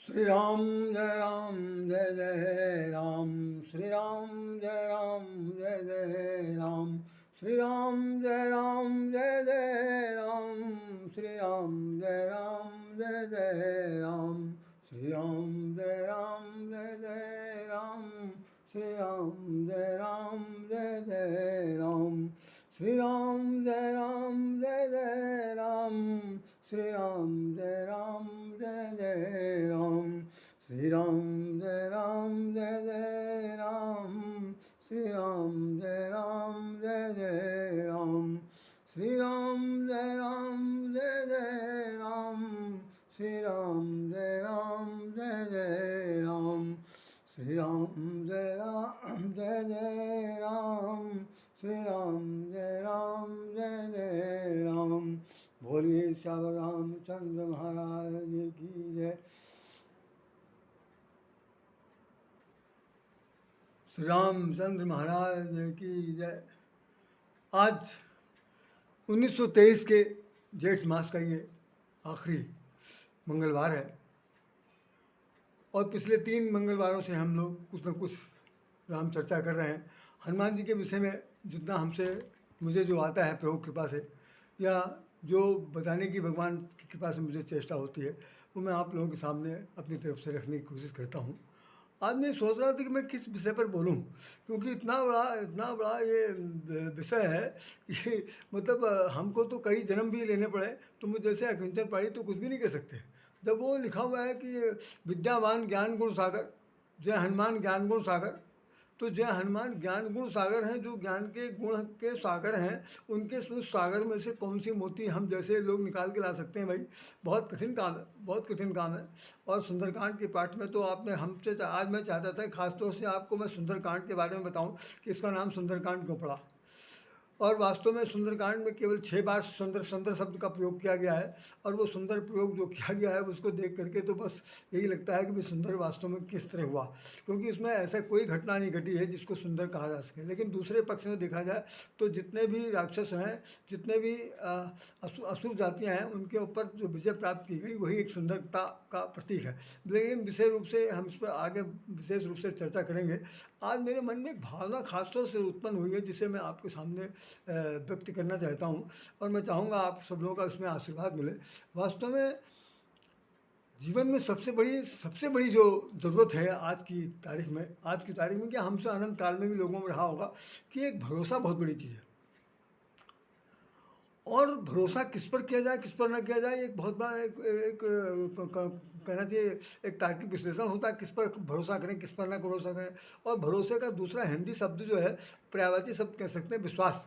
श्री राम जय जय राम। श्री राम जय जय राम। श्री राम जय जय राम। श्री राम जय जय राम। श्री राम जय जय राम। श्री राम जय जय राम। श्री राम जय जय राम। श्री राम जय जय राम। श्री राम जय जय राम। श्री राम जय जय राम। श्री राम जय जय राम। श्री राम जय जय राम। श्री राम जय जय राम। श्री राम जय जय राम। बोलिए श्याम रामचंद्र महाराज की जय। श्री रामचंद्र महाराज की जय। आज 1923 के जेठ मास का ये आखिरी मंगलवार है और पिछले 3 मंगलवारों से हम लोग कुछ न कुछ राम चर्चा कर रहे हैं। हनुमान जी के विषय में जितना मुझे जो आता है प्रभु कृपा से, या जो बताने की भगवान की कृपा से मुझे चेष्टा होती है, वो मैं आप लोगों के सामने अपनी तरफ से रखने की कोशिश करता हूँ। आज मैं सोच रहा था कि मैं किस विषय पर बोलूं, क्योंकि इतना बड़ा ये विषय है कि मतलब हमको तो कई जन्म भी लेने पड़े तो मुझे जैसे अकिंचन पढ़ी तो कुछ भी नहीं कह सकते। जब वो लिखा हुआ है कि विद्यावान ज्ञान गुण सागर, जय हनुमान ज्ञान गुण सागर, तो जय हनुमान ज्ञान गुण सागर हैं, जो ज्ञान के गुण के सागर हैं, उनके उस सागर में से कौन सी मोती हम जैसे लोग निकाल के ला सकते हैं? भाई बहुत कठिन काम है, बहुत कठिन काम है। और सुंदरकांड के पाठ में तो आपने हमसे आज मैं चाहता था खासतौर से आपको मैं सुंदरकांड के बारे में बताऊं कि इसका नाम सुंदरकांड क्यों पड़ा। और वास्तव में सुंदरकांड में केवल 6 बार सुंदर सुंदर शब्द का प्रयोग किया गया है, और वो सुंदर प्रयोग जो किया गया है उसको देख करके तो बस यही लगता है कि भी सुंदर वास्तव में किस तरह हुआ, क्योंकि इसमें ऐसा कोई घटना नहीं घटी है जिसको सुंदर कहा जा सके। लेकिन दूसरे पक्ष में देखा जाए तो जितने भी राक्षस हैं, जितने भी असुर जातियाँ हैं, उनके ऊपर जो विजय प्राप्त की गई वही एक सुंदरता का प्रतीक है। लेकिन विशेष रूप से हम इस पर आगे विशेष रूप से चर्चा करेंगे। आज मेरे मन में एक भावना खासतौर से उत्पन्न हुई है जिसे मैं आपके सामने व्यक्त करना चाहता हूँ, और मैं चाहूँगा आप सब लोगों का इसमें आशीर्वाद मिले। वास्तव में जीवन में सबसे बड़ी जो ज़रूरत है आज की तारीख में क्या हमसे अनंत काल में भी लोगों में रहा होगा कि एक भरोसा बहुत बड़ी चीज़ है। और भरोसा किस पर किया जाए, किस पर ना किया जाए, एक बहुत बड़ा एक कहना चाहिए एक तार्किक विश्लेषण होता है, किस पर भरोसा करें, किस पर ना भरोसा करें। और भरोसे का दूसरा हिंदी शब्द जो है, पर्यायवाची शब्द कह सकते हैं, विश्वास।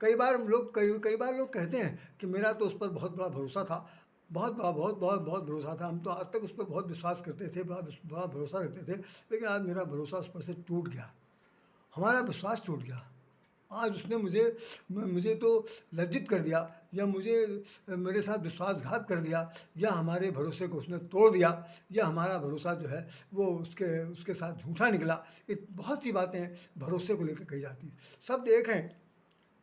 कई बार लोग कहते हैं कि मेरा तो उस पर बहुत बड़ा भरोसा था, बहुत भरोसा था, हम तो आज तक उस पर बहुत विश्वास करते थे, बड़ा भरोसा रखते थे, लेकिन आज मेरा भरोसा उस पर से टूट गया, हमारा विश्वास टूट गया। आज उसने मुझे तो लज्जित कर दिया, या मेरे साथ विश्वासघात कर दिया, या हमारे भरोसे को उसने तोड़ दिया, या हमारा भरोसा जो है वो उसके साथ झूठा निकला। ये बहुत सी बातें भरोसे को लेकर कही जाती हैं। शब्द एक हैं,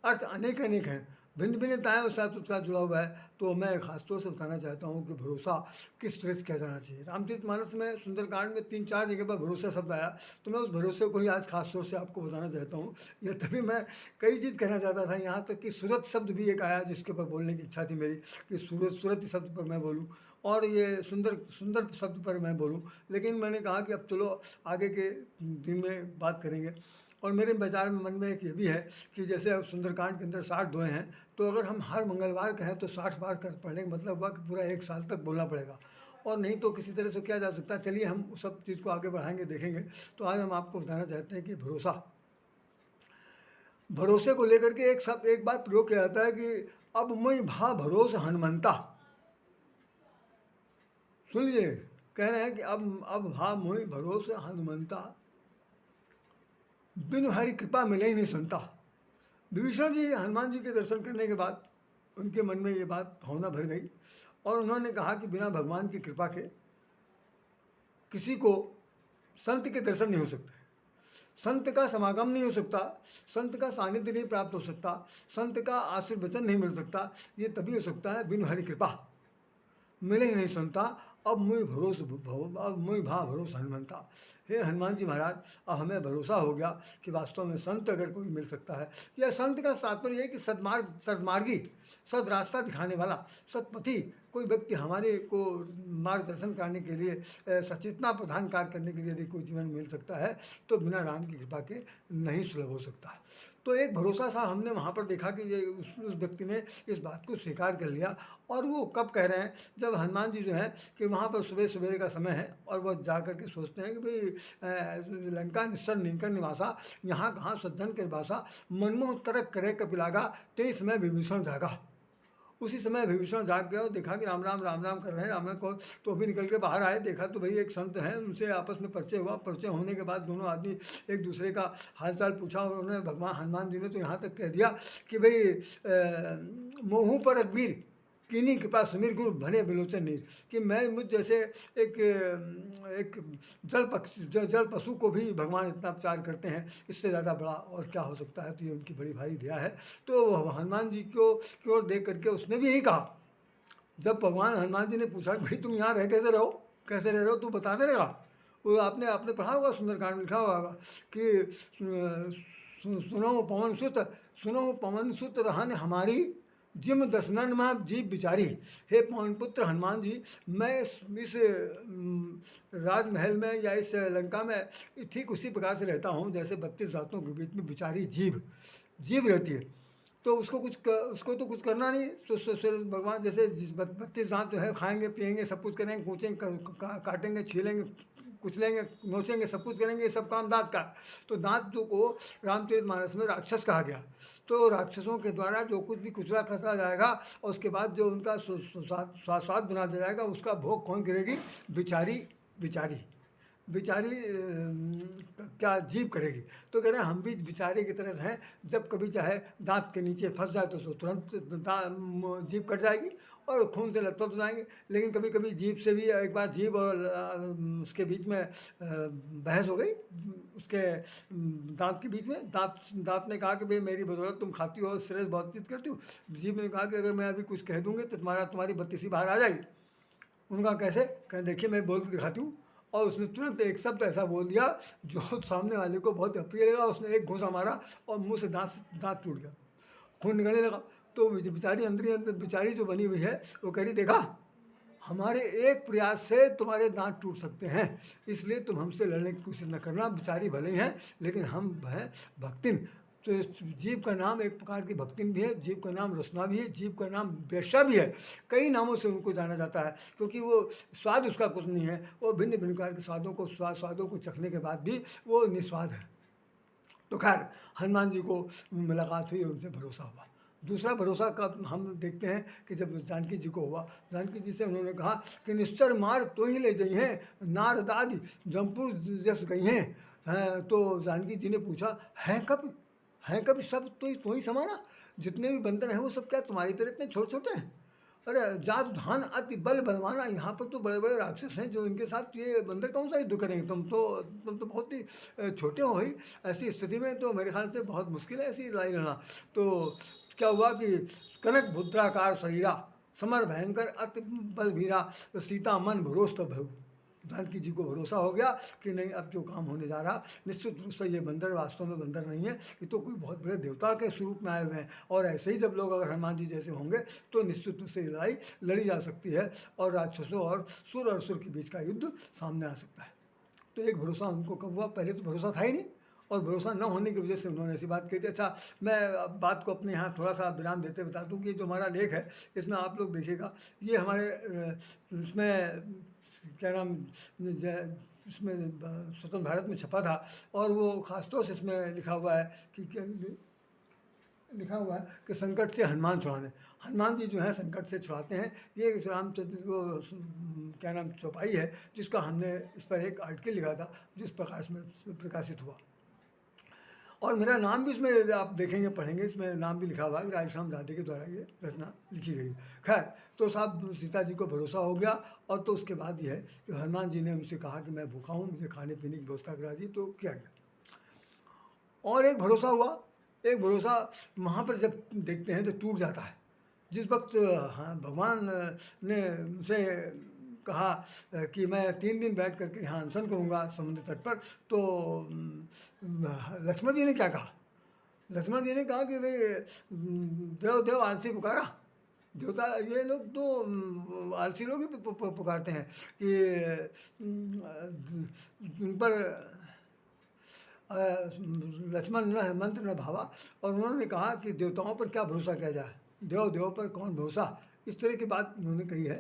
अर्थ अनेक हैं, भिन्न भिन्नताएँ उस साथ उसका जुड़ा हुआ है। तो मैं खासतौर से बताना चाहता हूँ कि भरोसा किस तरह से किया जाना चाहिए। रामचरितमानस में सुंदरकांड में 3-4 जगह पर भरोसा शब्द आया, तो मैं उस भरोसे को ही आज खासतौर से आपको बताना चाहता हूँ। या तभी मैं कई चीज़ कहना चाहता था, यहाँ तक कि सूरत शब्द भी एक आया जिसके ऊपर बोलने की इच्छा थी मेरी, कि सूरत शब्द पर मैं बोलूँ, और ये सुंदर शब्द पर मैं बोलूँ। लेकिन मैंने कहा कि अब चलो आगे के दिन में बात करेंगे। और मेरे विचार में मन में एक ये भी है कि जैसे अब सुंदरकांड के अंदर 60 दोहे हैं, तो अगर हम हर मंगलवार कहें तो 60 बार कर पढ़ने का मतलब हुआ कि पूरा 1 साल तक बोलना पड़ेगा, और नहीं तो किसी तरह से किया जा सकता। चलिए हम उस सब चीज़ को आगे बढ़ाएंगे, देखेंगे। तो आज हम आपको बताना चाहते हैं कि भरोसे को लेकर के एक बात प्रयोग किया जाता है कि अब मैं भा भरोस हनुमंता। सुनिए, कह रहे हैं कि अब भा मुई भरोस हनुमंता, बिनु हरि कृपा मिले ही नहीं सुनता। विभीषण जी हनुमान जी के दर्शन करने के बाद उनके मन में ये बात भावना भर गई, और उन्होंने कहा कि बिना भगवान की कृपा के किसी को संत के दर्शन नहीं हो सकते, संत का समागम नहीं हो सकता, संत का सानिध्य नहीं प्राप्त हो सकता, संत का आशीर्वचन नहीं मिल सकता। ये तभी हो सकता है बिनु हरि कृपा मिले ही नहीं सुनता। अब मुझ भरोस अब मुझ भा भरोस हनुमंता। हे हनुमान जी महाराज, अब हमें भरोसा हो गया कि वास्तव में संत अगर कोई मिल सकता है, या संत का तात्पर्य है कि सदमार्गी, सद रास्ता दिखाने वाला, सतपथी कोई व्यक्ति हमारे को मार्गदर्शन करने के लिए, सचेतना प्रदान कार्य करने के लिए यदि कोई जीवन मिल सकता है तो बिना राम की कृपा के नहीं सुलभ हो सकता है। तो एक भरोसा सा हमने वहाँ पर देखा कि ये उस व्यक्ति ने इस बात को स्वीकार कर लिया। और वो कब कह रहे हैं, जब हनुमान जी जो है कि वहाँ पर सुबह सवेरे का समय है और वह जा कर के सोचते हैं कि भाई लंका निस्सर निंकर निवासा, यहाँ कहाँ सज्जन के निवासा, मनमोह तरक करे कपिलागा, तेईस समय विभीषण जागा। उसी समय विभीषण जाग गया और देखा कि राम राम राम राम कर रहे हैं, राम को तो अभी निकल के बाहर आए, देखा तो भाई एक संत हैं, उनसे आपस में परिचय हुआ। परिचय होने के बाद दोनों आदमी एक दूसरे का हालचाल पूछा और उन्होंने भगवान हनुमान जी ने तो यहाँ तक कह दिया कि भाई मोहू पर अकबीर किन्हीं के पास सुमीर गुरु भले बिलोचन नीर, कि मैं मुझ जैसे एक जल पशु को भी भगवान इतना प्यार करते हैं, इससे ज़्यादा बड़ा और क्या हो सकता है। तो ये उनकी बड़ी भारी दया है। तो हनुमान जी को की ओर देख करके उसने भी यही कहा। जब भगवान हनुमान जी ने पूछा कि भाई तुम यहाँ रह कैसे रह रहे हो, तू बताने लगा। वो आपने आपने पढ़ा होगा, सुंदरकांड में लिखा होगा कि सुनो पवन सुत रहन हमारी, जिम दसनन में जीव बिचारी। हे पवन पुत्र हनुमान जी, मैं इस राजमहल में या इस लंका में ठीक उसी प्रकार से रहता हूँ जैसे 32 दांतों के बीच में बिचारी जीव रहती है। तो उसको तो कुछ करना नहीं। तो भगवान जैसे 32 दांत जो है, खाएंगे पिएंगे सब कुछ करेंगे, कूचेंगे काटेंगे छीलेंगे कुचलेंगे नोचेंगे, सब कुछ करेंगे, ये सब काम दांत का। तो दांत जो को रामचरितमानस में राक्षस कहा गया। तो राक्षसों के द्वारा जो कुछ भी कुचला खसला जाएगा और उसके बाद जो उनका स्वाद बना दिया जाएगा, उसका भोग कौन करेगी? बिचारी क्या जीव करेगी। तो कह रहे हैं हम भी बिचारे की तरह हैं, जब कभी चाहे दांत के नीचे फंस जाए तो तुरंत जीभ कट जाएगी और खून से लथपथ हो जाएंगे। लेकिन कभी कभी जीभ से भी, एक बार जीभ और उसके बीच में बहस हो गई, उसके दांत के बीच में। दांत ने कहा कि भाई मेरी बदौलत तुम खाती हो, श्रेष्ठ बातचीत करती हो। जीभ ने कहा कि अगर मैं अभी कुछ कह दूंगी तो तुम्हारी बत्तीसी बाहर आ जाएगी। उनका कैसे? कहें देखिए मैं बोल के दिखाती हूँ। और उसने तुरंत एक शब्द ऐसा बोल दिया जो सामने वाले को बहुत अप्रिय लगा। उसने एक घूंसा मारा और मुंह से दांत टूट गया, खून निकलने लगा। तो बेचारी अंदर बेचारी जो बनी हुई है वो कह रही, देखा हमारे एक प्रयास से तुम्हारे दांत टूट सकते हैं, इसलिए तुम हमसे लड़ने की कोशिश न करना। बेचारी भले ही हैं लेकिन हम हैं भक्तिन। तो जीव का नाम एक प्रकार की भक्तिन भी है, जीव का नाम रसना भी है, जीव का नाम वेश्या भी है। कई नामों से उनको जाना जाता है क्योंकि वो स्वाद उसका कुछ नहीं है। वो भिन्न भिन्न प्रकार के स्वादों को चखने के बाद भी वो निस्वाद है। तो खैर हनुमान जी को मुलाकात हुई, उनसे भरोसा हुआ। दूसरा भरोसा कब हम देखते हैं कि जब जानकी जी को हुआ, जानकी जी से उन्होंने कहा कि निश्चर मार तो ही ले गई हैं, नारदादि जमपुर जस गई हैं। तो जानकी जी ने पूछा, हैं कब सब तो ही समाना? जितने भी बंदर हैं वो सब क्या तुम्हारी तरह इतने छोटे छोटे हैं? अरे जात धान अति बल बलवाना, यहाँ पर तो बड़े बड़े राक्षस हैं जो इनके साथ ये बंदर कौन सा युद्ध करेंगे? तुम तो बहुत ही छोटे हो ही। ऐसी स्थिति में तो मेरे ख्याल से बहुत मुश्किल है ऐसी लड़ाई लड़ना। तो क्या हुआ कि कनक भुद्राकार शरीरा, समर भयंकर अति बलवीरा, तो सीता मन भरोस तो भय। जानकी जी को भरोसा हो गया कि नहीं अब जो काम होने जा रहा, निश्चित रूप से ये बंदर वास्तव में बंदर नहीं है, ये तो कोई बहुत बड़े देवता के स्वरूप में आए हुए हैं। और ऐसे ही जब लोग अगर हनुमान जी जैसे होंगे तो निश्चित रूप से लड़ाई लड़ी जा सकती है और राक्षसों और सुर के बीच का युद्ध सामने आ सकता है। तो एक भरोसा उनको कब हुआ? पहले तो भरोसा था ही नहीं, और भरोसा न होने की वजह से उन्होंने ऐसी बात कही थी। अच्छा, मैं बात को अपने यहाँ थोड़ा सा विराम देते बता दूँ कि जो हमारा लेख है इसमें आप लोग देखिएगा, ये हमारे इसमें क्या नाम इसमें स्वतंत्र भारत में छपा था, और वो खासतौर से इसमें लिखा हुआ है कि संकट से हनुमान छुड़ाने। हनुमान जी जो है संकट से छुड़ाते हैं। ये रामचंद्र को क्या नाम चौपाई है जिसका हमने इस पर एक आर्टिकल लिखा था जिस प्रकाश में प्रकाशित हुआ। और मेरा नाम भी इसमें आप देखेंगे पढ़ेंगे, इसमें नाम भी लिखा हुआ है, राजश्याम राधे के द्वारा ये रचना लिखी गई। खैर, तो साहब सीता जी को भरोसा हो गया। और तो उसके बाद ये है कि हनुमान जी ने उनसे कहा कि मैं भूखा हूँ, मुझे खाने पीने की व्यवस्था करा दी, तो किया गया। और एक भरोसा हुआ, एक भरोसा वहाँ पर जब देखते हैं तो टूट जाता है। जिस वक्त हाँ भगवान ने उनसे कहा कि मैं 3 दिन बैठ करके यहाँ अनशन करूँगा समुद्र तट पर, तो लक्ष्मण जी ने क्या कहा? लक्ष्मण जी ने कहा कि भाई देव देव आलसी पुकारा। देवता ये लोग तो आलसी लोग ही पुकारते हैं कि उन पर लक्ष्मण न मंत्र न भावा, और उन्होंने कहा कि देवताओं पर क्या भरोसा किया जाए, देव देव पर कौन भरोसा, इस तरह की बात उन्होंने कही है।